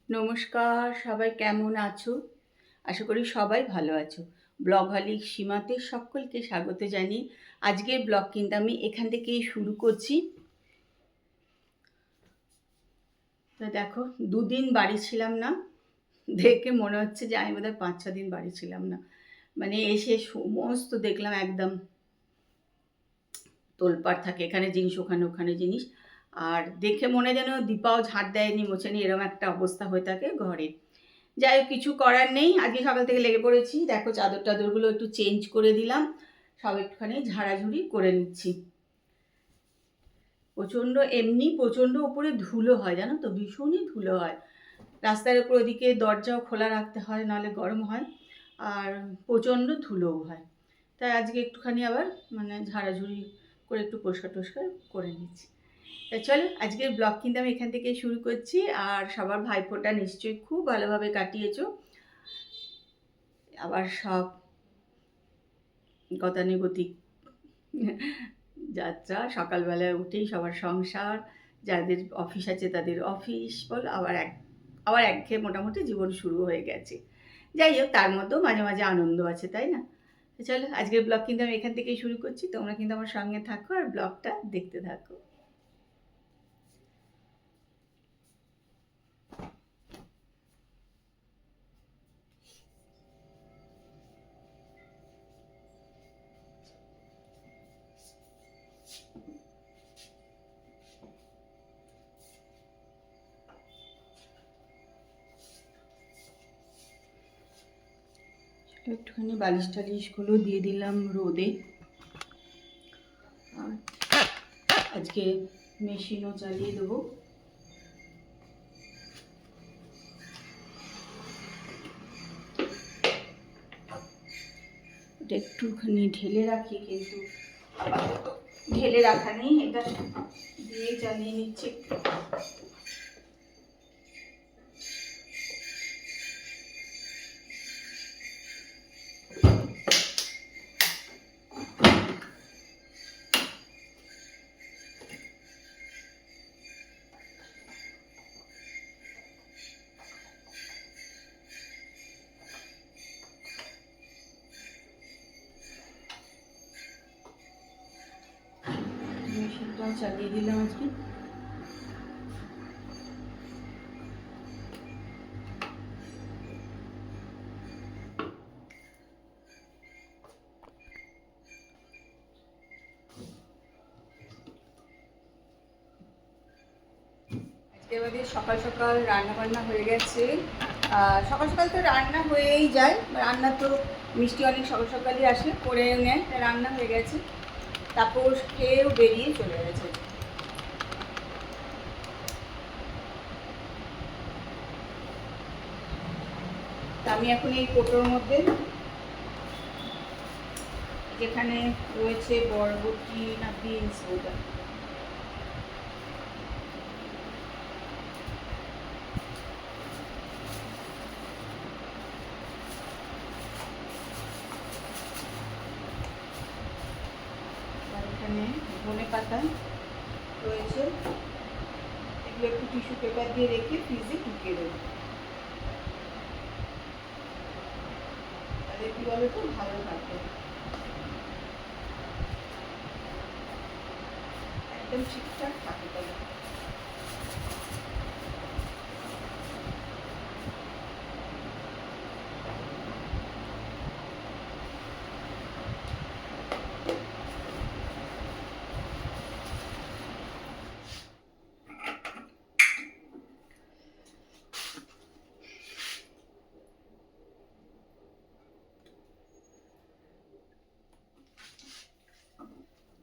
নমস্কার, সবাই কেমন আছো? আশা করি সবাই ভালো আছো। ব্লগহলিক সীমাতে সকলকে স্বাগত জানিয়ে আজকের ব্লগ কিন্তু আমি এখান থেকেই শুরু করছি। তো দেখো, 2 দিন বাড়ি ছিলাম না, দেখে মনে হচ্ছে যে আমি বোধহয় 5-6 দিন বাড়ি ছিলাম না। মানে এসে সমস্ত দেখলাম একদম তোলপাড় থাকে, এখানে জিনিস ওখানে ওখানে জিনিস, আর দেখে মনে যেন দীপাও ঝাড় দেয়নি মোছেনি, এরকম একটা অবস্থা হয়ে থাকে ঘরে। যাই হোক, কিছু করার নেই, আজকে সকাল থেকে লেগে পড়েছি। দেখো, চাদর টাদরগুলো একটু চেঞ্জ করে দিলাম, সব একটুখানি ঝাড়াঝুড়ি করে নিচ্ছি। প্রচণ্ড উপরে ধুলো হয়, জানো তো, ভীষণই ধুলো হয়। রাস্তার উপর ওদিকে দরজাও খোলা রাখতে হয়, নাহলে গরম হয়, আর প্রচণ্ড ধুলোও হয়। তাই আজকে একটুখানি আবার ঝাড়াঝুড়ি করে একটু পরিষ্কার টস্কার করে নিচ্ছি। তা চলো, আজকের ব্লগ কিন্তু আমি এখান থেকে শুরু করছি। আর সবার ভাইফোঁটা নিশ্চয়ই খুব ভালোভাবে কাটিয়েছো। আবার সব গতানুগতিক যাত্রা, সকালবেলায় উঠেই সবার সংসার, যাদের অফিস আছে তাদের অফিস বল, আবার একঘেয়ে মোটামুটি জীবন শুরু হয়ে গেছে। যাই হোক, তার মধ্যেও মাঝে মাঝে আনন্দ আছে, তাই না? চলো, আজকের ব্লগ কিন্তু আমি এখান থেকেই শুরু করছি। তোমরা কিন্তু আমার সঙ্গে থাকো আর ব্লগটা দেখতে থাকো। একটুখানি বালিশ টালিশগুলো দিয়ে দিলাম রোদে। আর আজকে মেশিনও চালিয়ে দেবো। এটা একটুখানি ঢেলে রাখি, কিন্তু ঢেলে রাখা নেই, এটা দিয়ে চালিয়ে নিচ্ছি। মেশিনটাও চালিয়ে দিলাম আজকে। এবারে সকাল সকাল রান্না বান্না হয়ে গেছে। সকাল সকাল তো রান্না হয়েই যায়, রান্না তো মিষ্টি অনেক সকাল সকালই আসে করে নেয়, রান্না হয়ে গেছে। তারপর খেয়েও বেরিয়ে চলে গেছে। আমি এখন এই কোটোর মধ্যে, যেখানে রয়েছে বরবটি না বিনস, ওটা এখানে ধনে পাতা রয়েছে, এগুলো একটু টিস্যু পেপার দিয়ে রেখে ফ্রিজে ঢুকিয়ে দেবো। তাহলে কি বলো তো, ভালো থাকবে, একদম ঠিকঠাক থাকে। তাহলে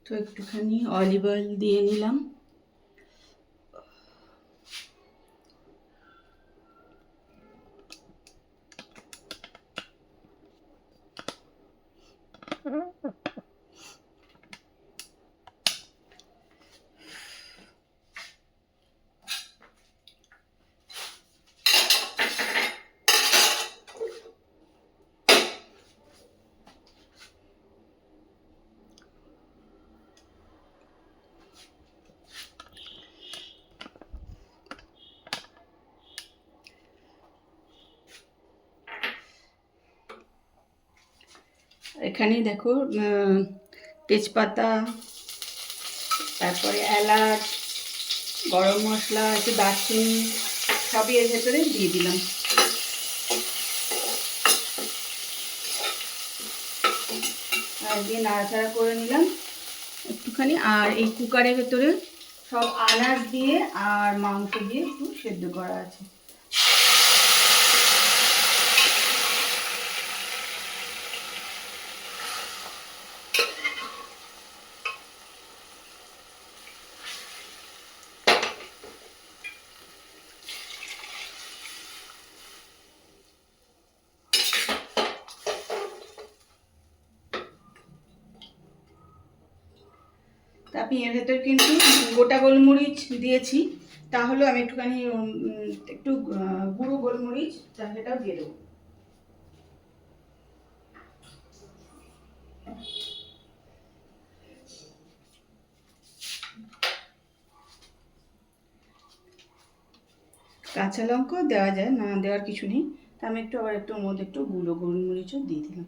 তো একটুখানি অলিভ অয়েল দিয়ে নিলাম। এখানে দেখো তেজপাতা, তারপরে এলাচ, গরম মশলা, একটু দারচিনি সবই এর ভেতরে দিয়ে দিলাম। আর দিয়ে নাড়াচাড়া করে নিলাম একটুখানি। আর এই কুকারের ভেতরে সব আনাজ দিয়ে আর মাংস দিয়ে একটু সেদ্ধ করা আছে। আমি এর ভেতর কিন্তু গোটা গোলমরিচ দিয়েছি, তাহলে আমি একটুখানি একটু গুঁড়ো গোলমরিচ সেটাও দিয়ে দেবো। কাঁচা লঙ্কাও দেওয়া যায়, না দেওয়ার কিছু নেই। তা আমি একটু আবার একটু মধ্যে একটু গুঁড়ো গোলমরিচও দিয়ে দিলাম।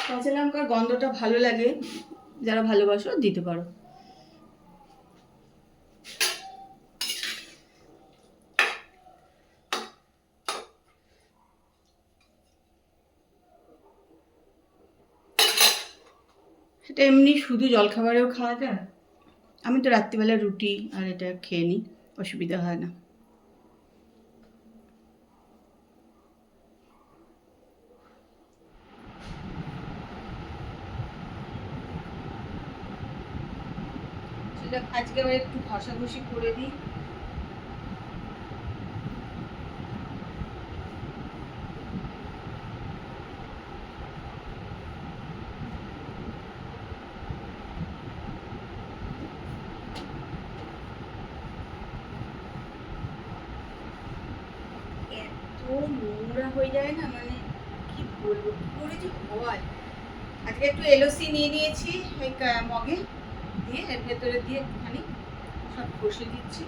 কাঁচা লঙ্কার গন্ধটা ভালো লাগে, যারা ভালোবাসো দিতে পারো। সেটা এমনি শুধু জলখাবারেও খাওয়া যায়। আমি তো রাত্রিবেলা রুটি আর এটা খেয়ে নিই, অসুবিধা হয় না। সেটা আজকে আবার একটু ঘষাঘষি করে দিই। এত নোংরা হয়ে যায় না, মানে কি বলবো, কি করে যে হয়। আজকে একটু এলওসি নিয়ে নিয়েছি ওই মগে দিয়ে, এর ভেতরে দিয়ে একটুখানি সব কষে দিচ্ছি।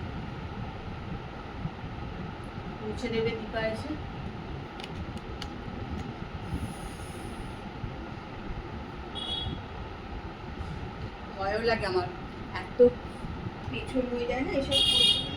মুছে দেবে দীপা এসে। ভয়ও লাগে আমার, এত পিছল হয়ে যায় না এসব করতে।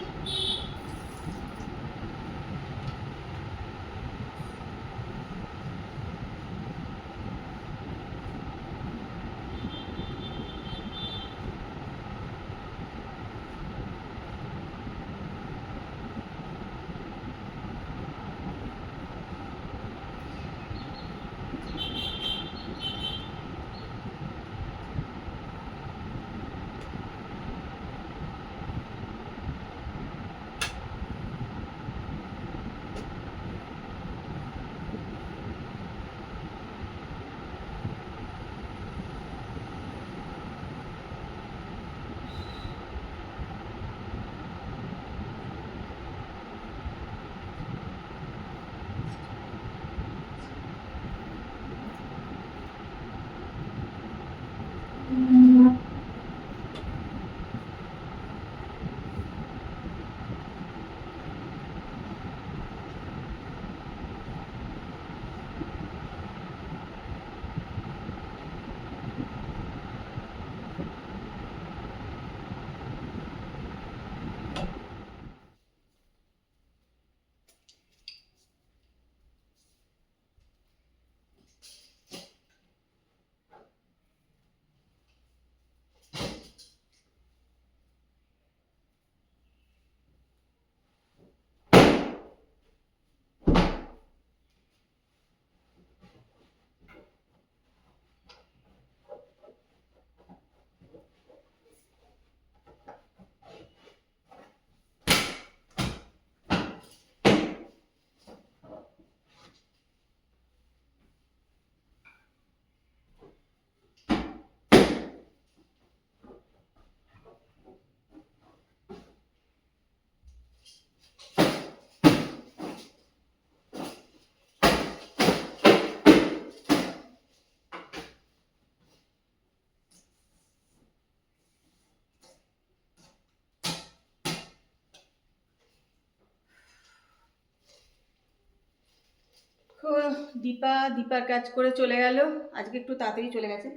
দীপার কাজ করে চলে গেল, আজকে একটু তাড়াতাড়ি চলে গেছে।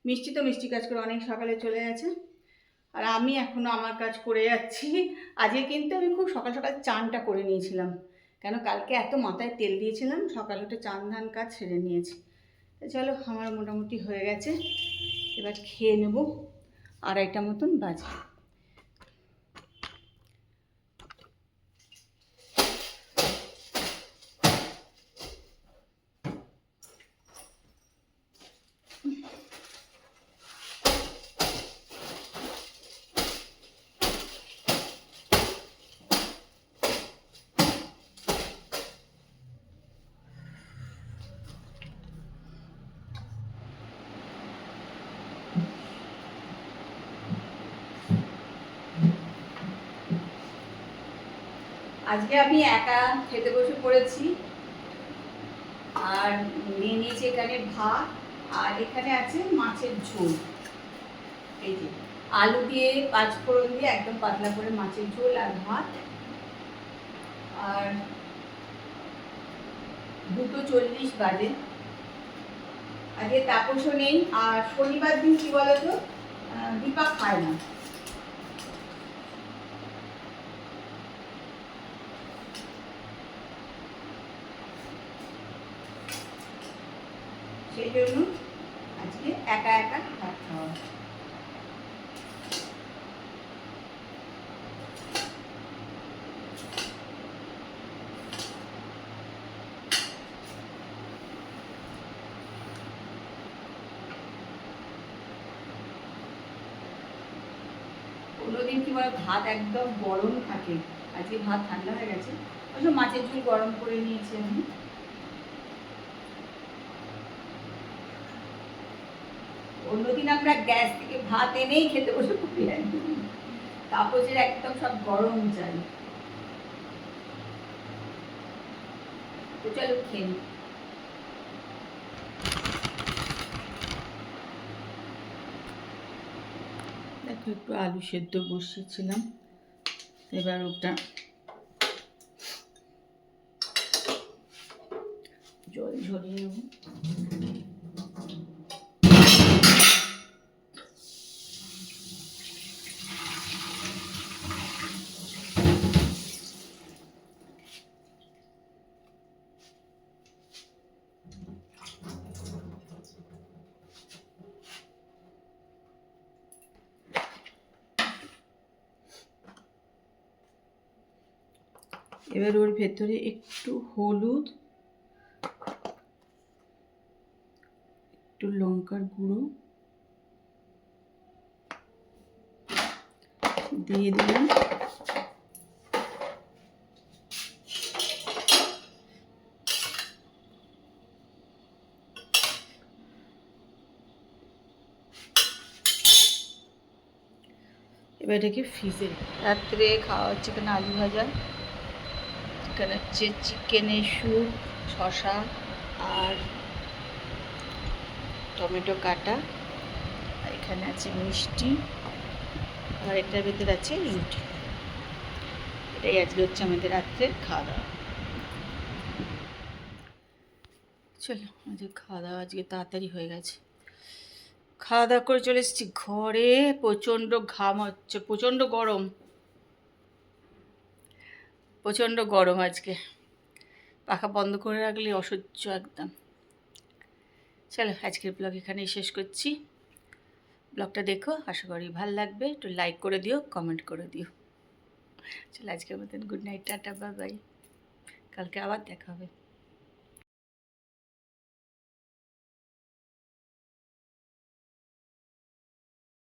মিষ্টি কাজ করে অনেক সকালে চলে গেছে, আর আমি এখনও আমার কাজ করে যাচ্ছি। আজকে কিন্তু আমি খুব সকাল সকাল চানটা করে নিয়েছিলাম, কেন কালকে এত মাথায় তেল দিয়েছিলাম, সকালে উঠে চান ধান কাজ সেরে নিয়েছি। চলো, আমার মোটামুটি হয়ে গেছে, এবার খেয়ে নেব। 2:30 মতন বাজে। আজকে আমি একা খেতে বসে পড়েছি, আর নিয়ে নিয়েছি এখানে ভাত, আর এখানে আছে মাছের ঝোল। এই যে আলু দিয়ে 5 ফোড়ন দিয়ে একদম পাতলা করে মাছের ঝোল আর ভাত। আর 2:40 বাজে। আজকে তাপসও নেই, আর শনিবার দিন কি বলতো, দীপা খায় না। সেই জন্য আজকে একা একা ভাত খাওয়া। কোনোদিন কি বলে ভাত একদম গরম থাকে, আজকে ভাত ঠান্ডা হয়ে গেছে। অবশ্য মাছের ঝোল গরম করে নিয়েছি আমি। অন্যদিন আমরা গ্যাস থেকে ভাত এনেই খেতে বসে পড়ি, তাপসের একদম সব গরম চাই। তো চলো খেয়ে নিই। দেখো, একটু আলু সেদ্ধ বসিয়েছিলাম, এবার ওটা জল ঝরিয়ে নেব। এবার ওর ভেতরে একটু হলুদ, একটু লঙ্কার গুঁড়ো দিয়ে দিলাম। এবার এটাকে ফ্রিজে। রাত্রে খাওয়া হচ্ছে এখানে আলু ভাজা, এখানে হচ্ছে চিকেনের স্যুপ, শসা আর টমেটো কাটা, আর এখানে আছে মিষ্টি, আর এটার ভেতরে আছে রুটি। এটাই আজকে হচ্ছে আমাদের রাত্রের খাওয়া দাওয়া। চলো, আজকে খাওয়া দাওয়া আজকে তাড়াতাড়ি হয়ে গেছে। খাওয়া দাওয়া করে চলে এসেছি ঘরে। প্রচণ্ড ঘাম হচ্ছে, প্রচণ্ড গরম, প্রচণ্ড গরম আজকে। পাখা বন্ধ করে রাখলে অসহ্য একদম। চলো, আজকের ব্লগ এখানেই শেষ করছি। ব্লগটা দেখো, আশা করি ভালো লাগবে। একটু লাইক করে দিও, কমেন্ট করে দিও। চলো, আজকের মতন good night, tata, bye bye. কালকে আবার দেখা হবে।